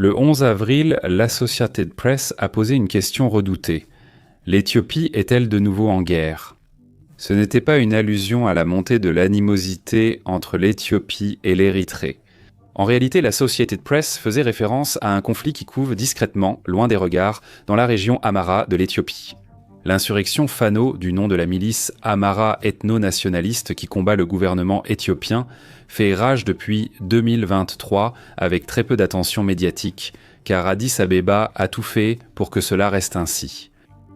Le 11 avril, l'Associated Press a posé une question redoutée. L'Éthiopie est-elle de nouveau en guerre ? Ce n'était pas une allusion à la montée de l'animosité entre l'Éthiopie et l'Érythrée. En réalité, l'Associated Press faisait référence à un conflit qui couve discrètement, loin des regards, dans la région Amhara de l'Éthiopie. L'insurrection Fano, du nom de la milice Amhara ethno-nationaliste qui combat le gouvernement éthiopien, fait rage depuis 2023 avec très peu d'attention médiatique, car Addis Abeba a tout fait pour que cela reste ainsi.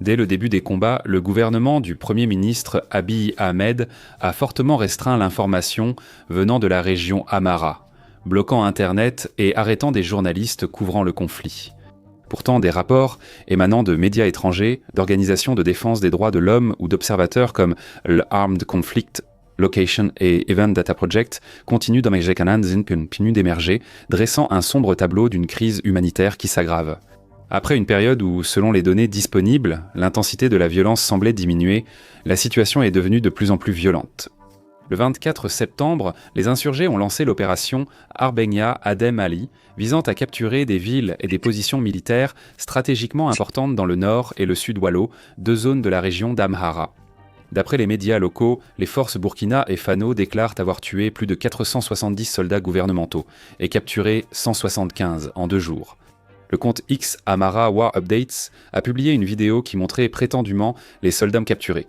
Dès le début des combats, le gouvernement du Premier ministre Abiy Ahmed a fortement restreint l'information venant de la région Amhara, bloquant Internet et arrêtant des journalistes couvrant le conflit. Pourtant, des rapports émanant de médias étrangers, d'organisations de défense des droits de l'homme ou d'observateurs comme l'Armed Conflict Location et Event Data Project continuent d'émerger, dressant un sombre tableau d'une crise humanitaire qui s'aggrave. Après une période où, selon les données disponibles, l'intensité de la violence semblait diminuer, la situation est devenue de plus en plus violente. Le 24 septembre, les insurgés ont lancé l'opération Arbenya Adem Ali, visant à capturer des villes et des positions militaires stratégiquement importantes dans le nord et le sud Wallo, deux zones de la région d'Amhara. D'après les médias locaux, les forces Burkina et Fano déclarent avoir tué plus de 470 soldats gouvernementaux et capturé 175 en 2 jours. Le compte X Amhara War Updates a publié une vidéo qui montrait prétendument les soldats capturés.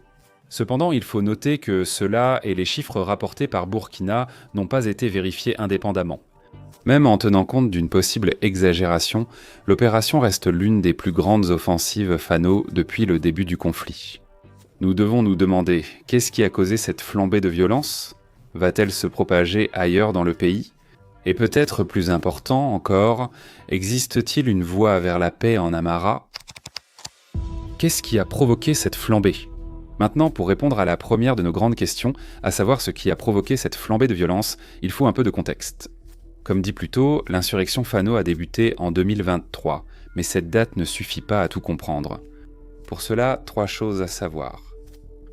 Cependant, il faut noter que cela et les chiffres rapportés par Burkina n'ont pas été vérifiés indépendamment. Même en tenant compte d'une possible exagération, l'opération reste l'une des plus grandes offensives Fano depuis le début du conflit. Nous devons nous demander, qu'est-ce qui a causé cette flambée de violence ? Va-t-elle se propager ailleurs dans le pays ? Et peut-être plus important encore, existe-t-il une voie vers la paix en Amhara ? Qu'est-ce qui a provoqué cette flambée ? Maintenant, pour répondre à la première de nos grandes questions, à savoir ce qui a provoqué cette flambée de violence, il faut un peu de contexte. Comme dit plus tôt, l'insurrection Fano a débuté en 2023, mais cette date ne suffit pas à tout comprendre. Pour cela, 3 choses à savoir.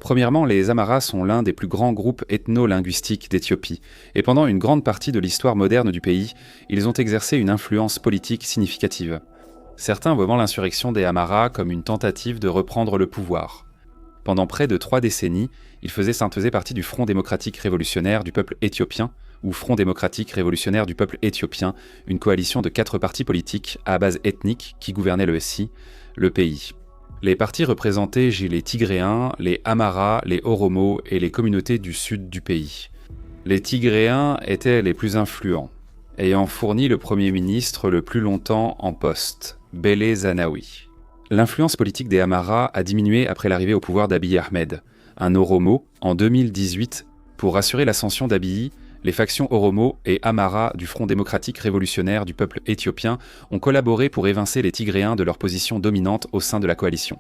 Premièrement, les Amharas sont l'un des plus grands groupes ethno-linguistiques d'Éthiopie, et pendant une grande partie de l'histoire moderne du pays, ils ont exercé une influence politique significative. Certains voient l'insurrection des Amharas comme une tentative de reprendre le pouvoir. Pendant près de 3 décennies, ils faisaient partie du Front démocratique révolutionnaire du peuple éthiopien, ou Front démocratique révolutionnaire du peuple éthiopien, une coalition de 4 partis politiques à base ethnique qui gouvernaient le pays. Les partis représentaient les Tigréens, les Amharas, les Oromo et les communautés du sud du pays. Les Tigréens étaient les plus influents, ayant fourni le Premier ministre le plus longtemps en poste, Bélé Zanawi. L'influence politique des Amharas a diminué après l'arrivée au pouvoir d'Abiy Ahmed, un Oromo, en 2018. Pour assurer l'ascension d'Abiy, les factions Oromo et Amhara du Front démocratique révolutionnaire du peuple éthiopien ont collaboré pour évincer les Tigréens de leur position dominante au sein de la coalition.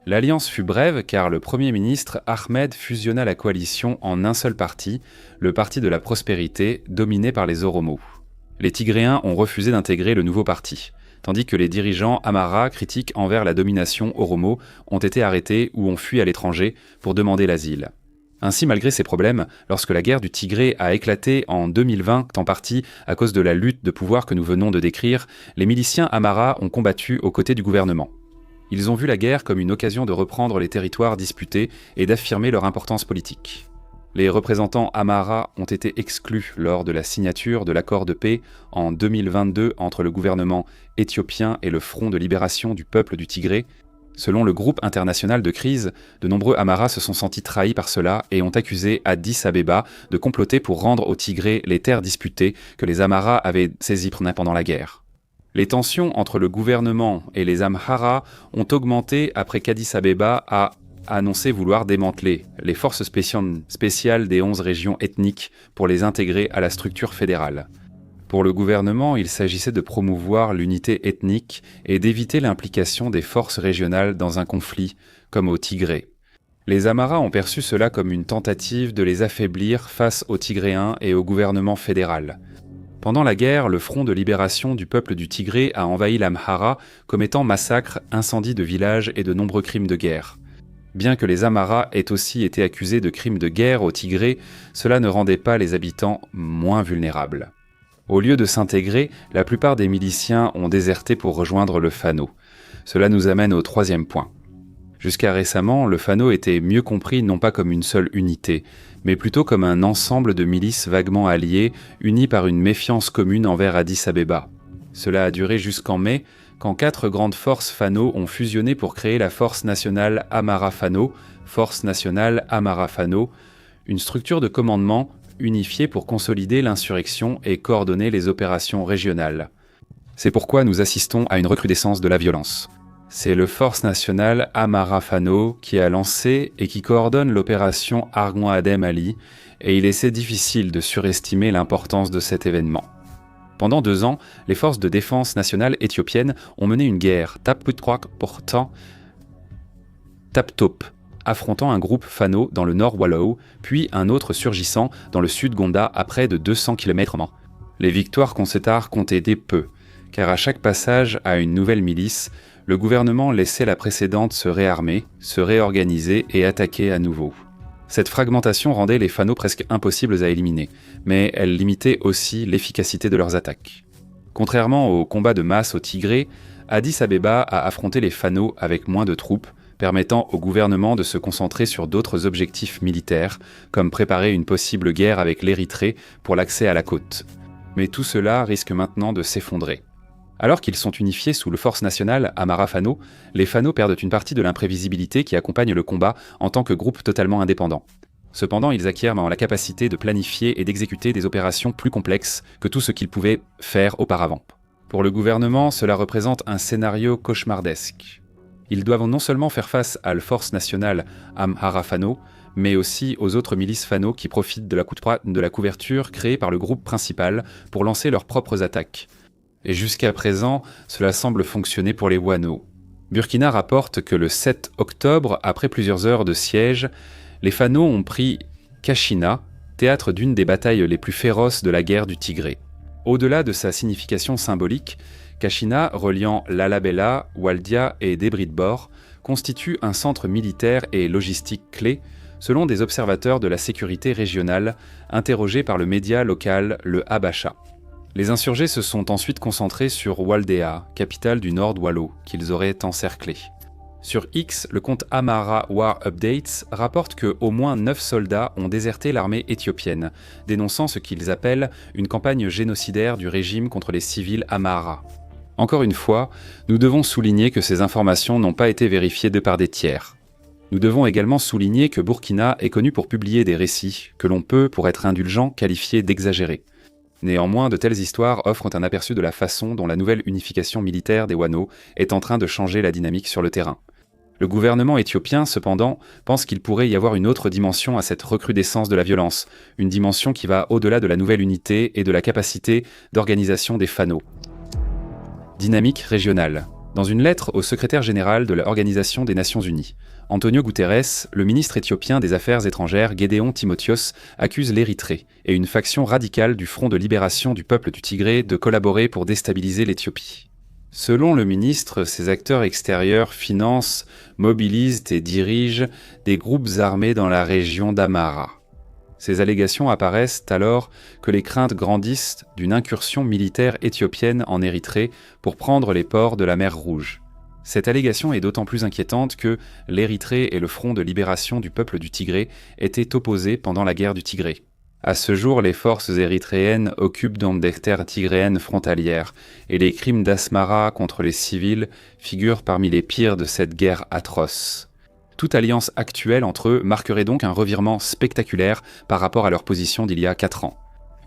L'alliance fut brève car le Premier ministre Ahmed fusionna la coalition en un seul parti, le Parti de la Prospérité, dominé par les Oromo. Les Tigréens ont refusé d'intégrer le nouveau parti, tandis que les dirigeants Amhara critiques envers la domination Oromo ont été arrêtés ou ont fui à l'étranger pour demander l'asile. Ainsi, malgré ces problèmes, lorsque la guerre du Tigré a éclaté en 2020, en partie à cause de la lutte de pouvoir que nous venons de décrire, les miliciens Amhara ont combattu aux côtés du gouvernement. Ils ont vu la guerre comme une occasion de reprendre les territoires disputés et d'affirmer leur importance politique. Les représentants Amhara ont été exclus lors de la signature de l'accord de paix en 2022 entre le gouvernement éthiopien et le Front de libération du peuple du Tigré. Selon le groupe international de crise, de nombreux Amharas se sont sentis trahis par cela et ont accusé Addis Abeba de comploter pour rendre aux Tigrés les terres disputées que les Amharas avaient saisies pendant la guerre. Les tensions entre le gouvernement et les Amharas ont augmenté après qu'Addis Abeba a annoncé vouloir démanteler les forces spéciales des 11 régions ethniques pour les intégrer à la structure fédérale. Pour le gouvernement, il s'agissait de promouvoir l'unité ethnique et d'éviter l'implication des forces régionales dans un conflit, comme au Tigré. Les Amharas ont perçu cela comme une tentative de les affaiblir face aux Tigréens et au gouvernement fédéral. Pendant la guerre, le Front de libération du peuple du Tigré a envahi l'Amhara, commettant massacres, incendies de villages et de nombreux crimes de guerre. Bien que les Amharas aient aussi été accusés de crimes de guerre au Tigré, cela ne rendait pas les habitants moins vulnérables. Au lieu de s'intégrer, la plupart des miliciens ont déserté pour rejoindre le Fano. Cela nous amène au troisième point. Jusqu'à récemment, le Fano était mieux compris non pas comme une seule unité, mais plutôt comme un ensemble de milices vaguement alliées, unies par une méfiance commune envers Addis-Abeba. Cela a duré jusqu'en mai, quand 4 grandes forces Fano ont fusionné pour créer la Force nationale Amara-Fano, Force nationale Amara-Fano, une structure de commandement unifiée pour consolider l'insurrection et coordonner les opérations régionales. C'est pourquoi nous assistons à une recrudescence de la violence. C'est le Force nationale Amara-Fano qui a lancé et qui coordonne l'opération Argoin-Adem Ali, et il est difficile de surestimer l'importance de cet événement. Pendant 2 ans, les forces de défense nationale éthiopiennes ont mené une guerre Tap-Top, affrontant un groupe Fano dans le nord Wallow, puis un autre surgissant dans le sud Gonda à près de 200 km. Les victoires consétars comptaient peu, car à chaque passage à une nouvelle milice, le gouvernement laissait la précédente se réarmer, se réorganiser et attaquer à nouveau. Cette fragmentation rendait les Fano presque impossibles à éliminer, mais elle limitait aussi l'efficacité de leurs attaques. Contrairement aux combats de masse au Tigré, Addis-Abeba a affronté les Fano avec moins de troupes, permettant au gouvernement de se concentrer sur d'autres objectifs militaires, comme préparer une possible guerre avec l'Érythrée pour l'accès à la côte. Mais tout cela risque maintenant de s'effondrer. Alors qu'ils sont unifiés sous le Force nationale Amara-Fano, les Fano perdent une partie de l'imprévisibilité qui accompagne le combat en tant que groupe totalement indépendant. Cependant, ils acquièrent la capacité de planifier et d'exécuter des opérations plus complexes que tout ce qu'ils pouvaient faire auparavant. Pour le gouvernement, cela représente un scénario cauchemardesque. Ils doivent non seulement faire face à la Force nationale Amara-Fano, mais aussi aux autres milices Fano qui profitent de la couverture créée par le groupe principal pour lancer leurs propres attaques. Et jusqu'à présent, cela semble fonctionner pour les Wano. Burkina rapporte que le 7 octobre, après plusieurs heures de siège, les Fano ont pris Kachina, théâtre d'une des batailles les plus féroces de la guerre du Tigré. Au-delà de sa signification symbolique, Kachina, reliant Lalabela, Waldia et Débris de Bord, constitue un centre militaire et logistique clé, selon des observateurs de la sécurité régionale, interrogés par le média local, le Habasha. Les insurgés se sont ensuite concentrés sur Waldea, capitale du Nord Wallo, qu'ils auraient encerclée. Sur X, le compte Amara War Updates rapporte que au moins 9 soldats ont déserté l'armée éthiopienne, dénonçant ce qu'ils appellent une campagne génocidaire du régime contre les civils Amara. Encore une fois, nous devons souligner que ces informations n'ont pas été vérifiées de par des tiers. Nous devons également souligner que Burkina est connu pour publier des récits que l'on peut, pour être indulgent, qualifier d'exagérés. Néanmoins, de telles histoires offrent un aperçu de la façon dont la nouvelle unification militaire des Wano est en train de changer la dynamique sur le terrain. Le gouvernement éthiopien, cependant, pense qu'il pourrait y avoir une autre dimension à cette recrudescence de la violence, une dimension qui va au-delà de la nouvelle unité et de la capacité d'organisation des Fano. Dynamique régionale. Dans une lettre au secrétaire général de l'Organisation des Nations Unies, Antonio Guterres, le ministre éthiopien des Affaires étrangères Gédéon Timotheos, accuse l'Érythrée et une faction radicale du Front de libération du peuple du Tigré de collaborer pour déstabiliser l'Éthiopie. Selon le ministre, ces acteurs extérieurs financent, mobilisent et dirigent des groupes armés dans la région d'Amara. Ces allégations apparaissent alors que les craintes grandissent d'une incursion militaire éthiopienne en Érythrée pour prendre les ports de la mer Rouge. Cette allégation est d'autant plus inquiétante que l'Érythrée et le Front de libération du peuple du Tigré étaient opposés pendant la guerre du Tigré. À ce jour, les forces érythréennes occupent donc des terres tigréennes frontalières, et les crimes d'Asmara contre les civils figurent parmi les pires de cette guerre atroce. Toute alliance actuelle entre eux marquerait donc un revirement spectaculaire par rapport à leur position d'il y a 4 ans.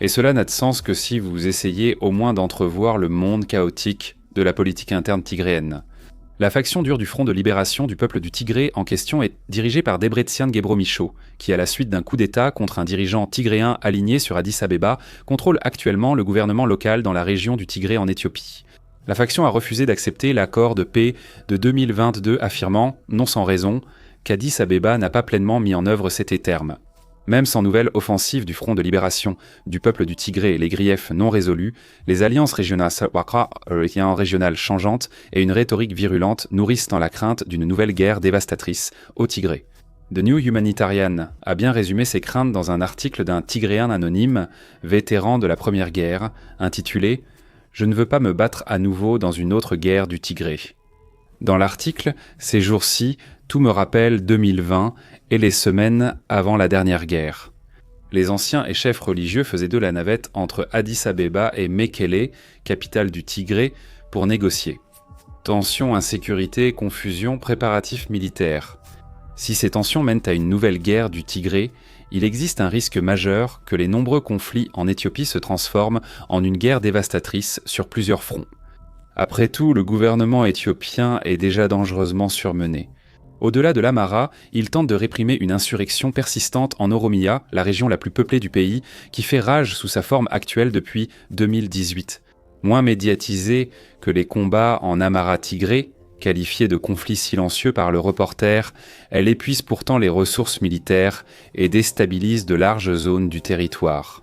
Et cela n'a de sens que si vous essayez au moins d'entrevoir le monde chaotique de la politique interne tigréenne. La faction dure du Front de libération du peuple du Tigré en question est dirigée par Debretsion Gebromichaud, qui, à la suite d'un coup d'État contre un dirigeant tigréen aligné sur Addis-Abeba, contrôle actuellement le gouvernement local dans la région du Tigré en Éthiopie. La faction a refusé d'accepter l'accord de paix de 2022, affirmant, non sans raison, qu'Addis-Abeba n'a pas pleinement mis en œuvre cet terme. Même sans nouvelle offensive du Front de libération du peuple du Tigré et les griefs non résolus, les alliances régionales changeantes et une rhétorique virulente nourrissent dans la crainte d'une nouvelle guerre dévastatrice au Tigré. The New Humanitarian a bien résumé ses craintes dans un article d'un Tigréen anonyme, vétéran de la Première Guerre, intitulé « Je ne veux pas me battre à nouveau dans une autre guerre du Tigré ». Dans l'article, ces jours-ci, tout me rappelle 2020 et les semaines avant la dernière guerre. Les anciens et chefs religieux faisaient de la navette entre Addis Abeba et Mekele, capitale du Tigré, pour négocier. Tensions, insécurité, confusion, préparatifs militaires. Si ces tensions mènent à une nouvelle guerre du Tigré, il existe un risque majeur que les nombreux conflits en Éthiopie se transforment en une guerre dévastatrice sur plusieurs fronts. Après tout, le gouvernement éthiopien est déjà dangereusement surmené. Au-delà de l'Amhara, il tente de réprimer une insurrection persistante en Oromia, la région la plus peuplée du pays, qui fait rage sous sa forme actuelle depuis 2018. Moins médiatisée que les combats en Amhara-Tigré, qualifiés de conflits silencieux par le reporter, elle épuise pourtant les ressources militaires et déstabilise de larges zones du territoire.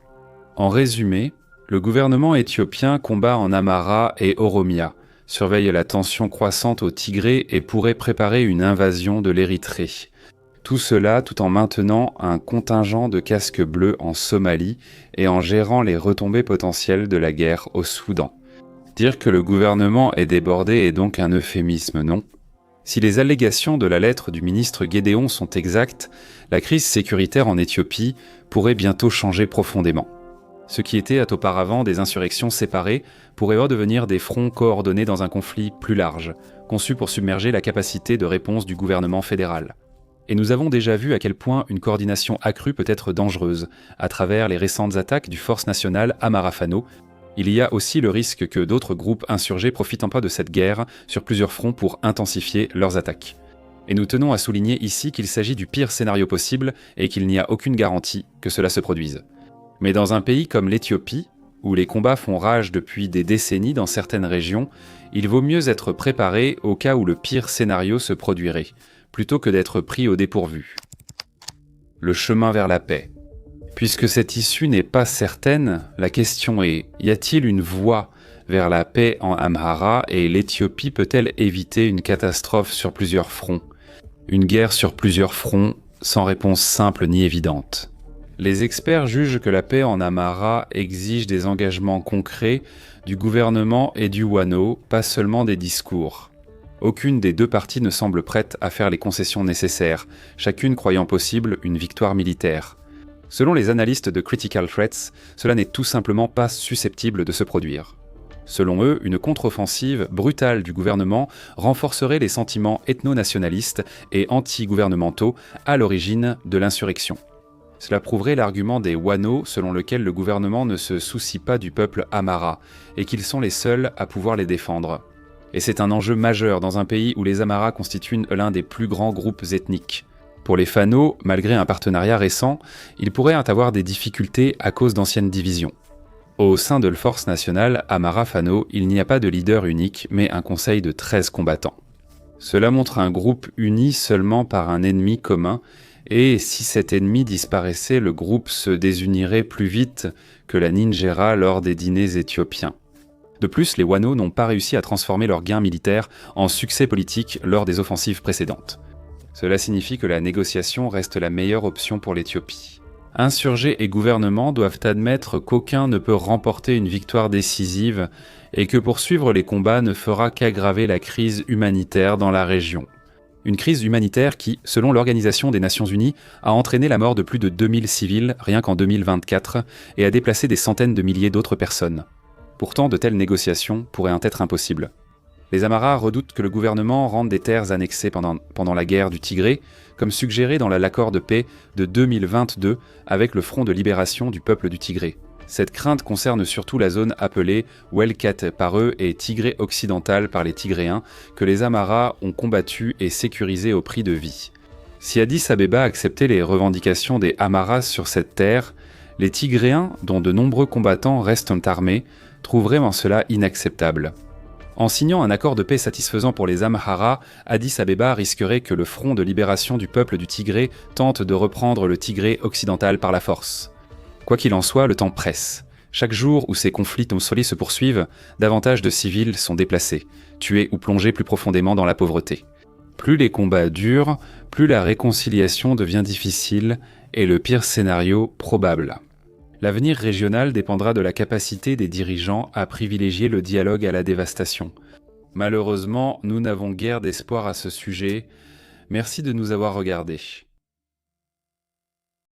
En résumé, le gouvernement éthiopien combat en Amhara et Oromia, surveille la tension croissante au Tigré et pourrait préparer une invasion de l'Érythrée. Tout cela tout en maintenant un contingent de casques bleus en Somalie et en gérant les retombées potentielles de la guerre au Soudan. Dire que le gouvernement est débordé est donc un euphémisme, non ? Si les allégations de la lettre du ministre Gédéon sont exactes, la crise sécuritaire en Éthiopie pourrait bientôt changer profondément. Ce qui était auparavant des insurrections séparées pourrait redevenir des fronts coordonnés dans un conflit plus large, conçu pour submerger la capacité de réponse du gouvernement fédéral. Et nous avons déjà vu à quel point une coordination accrue peut être dangereuse, à travers les récentes attaques du Force nationale Amhara-Fano. Il y a aussi le risque que d'autres groupes insurgés profitent pas de cette guerre sur plusieurs fronts pour intensifier leurs attaques. Et nous tenons à souligner ici qu'il s'agit du pire scénario possible et qu'il n'y a aucune garantie que cela se produise. Mais dans un pays comme l'Éthiopie, où les combats font rage depuis des décennies dans certaines régions, il vaut mieux être préparé au cas où le pire scénario se produirait, plutôt que d'être pris au dépourvu. Le chemin vers la paix. Puisque cette issue n'est pas certaine, la question est, y a-t-il une voie vers la paix en Amhara et l'Éthiopie peut-elle éviter une catastrophe sur plusieurs fronts ? Une guerre sur plusieurs fronts, sans réponse simple ni évidente. Les experts jugent que la paix en Amhara exige des engagements concrets du gouvernement et du Wano, pas seulement des discours. Aucune des deux parties ne semble prête à faire les concessions nécessaires, chacune croyant possible une victoire militaire. Selon les analystes de Critical Threats, cela n'est tout simplement pas susceptible de se produire. Selon eux, une contre-offensive brutale du gouvernement renforcerait les sentiments ethno-nationalistes et anti-gouvernementaux à l'origine de l'insurrection. Cela prouverait l'argument des Wano selon lequel le gouvernement ne se soucie pas du peuple Amhara et qu'ils sont les seuls à pouvoir les défendre. Et c'est un enjeu majeur dans un pays où les Amharas constituent l'un des plus grands groupes ethniques. Pour les Fano, malgré un partenariat récent, ils pourraient avoir des difficultés à cause d'anciennes divisions. Au sein de la Force nationale Amhara-Fano, il n'y a pas de leader unique, mais un conseil de 13 combattants. Cela montre un groupe uni seulement par un ennemi commun, et si cet ennemi disparaissait, le groupe se désunirait plus vite que la Ninjera lors des dîners éthiopiens. De plus, les Wano n'ont pas réussi à transformer leur gain militaire en succès politique lors des offensives précédentes. Cela signifie que la négociation reste la meilleure option pour l'Éthiopie. Insurgés et gouvernement doivent admettre qu'aucun ne peut remporter une victoire décisive et que poursuivre les combats ne fera qu'aggraver la crise humanitaire dans la région. Une crise humanitaire qui, selon l'Organisation des Nations Unies, a entraîné la mort de plus de 2000 civils rien qu'en 2024 et a déplacé des centaines de milliers d'autres personnes. Pourtant, de telles négociations pourraient être impossibles. Les Amharas redoutent que le gouvernement rende des terres annexées pendant la guerre du Tigré, comme suggéré dans l'accord de paix de 2022 avec le Front de libération du peuple du Tigré. Cette crainte concerne surtout la zone appelée Welkat par eux et Tigré occidental par les Tigréens, que les Amharas ont combattu et sécurisé au prix de vie. Si Addis Abeba acceptait les revendications des Amharas sur cette terre, les Tigréens, dont de nombreux combattants restent armés, trouveraient en cela inacceptable. En signant un accord de paix satisfaisant pour les Amharas, Addis Abeba risquerait que le Front de libération du peuple du Tigré tente de reprendre le Tigré occidental par la force. Quoi qu'il en soit, le temps presse. Chaque jour où ces conflits tomsolis se poursuivent, davantage de civils sont déplacés, tués ou plongés plus profondément dans la pauvreté. Plus les combats durent, plus la réconciliation devient difficile et le pire scénario probable. L'avenir régional dépendra de la capacité des dirigeants à privilégier le dialogue à la dévastation. Malheureusement, nous n'avons guère d'espoir à ce sujet. Merci de nous avoir regardés.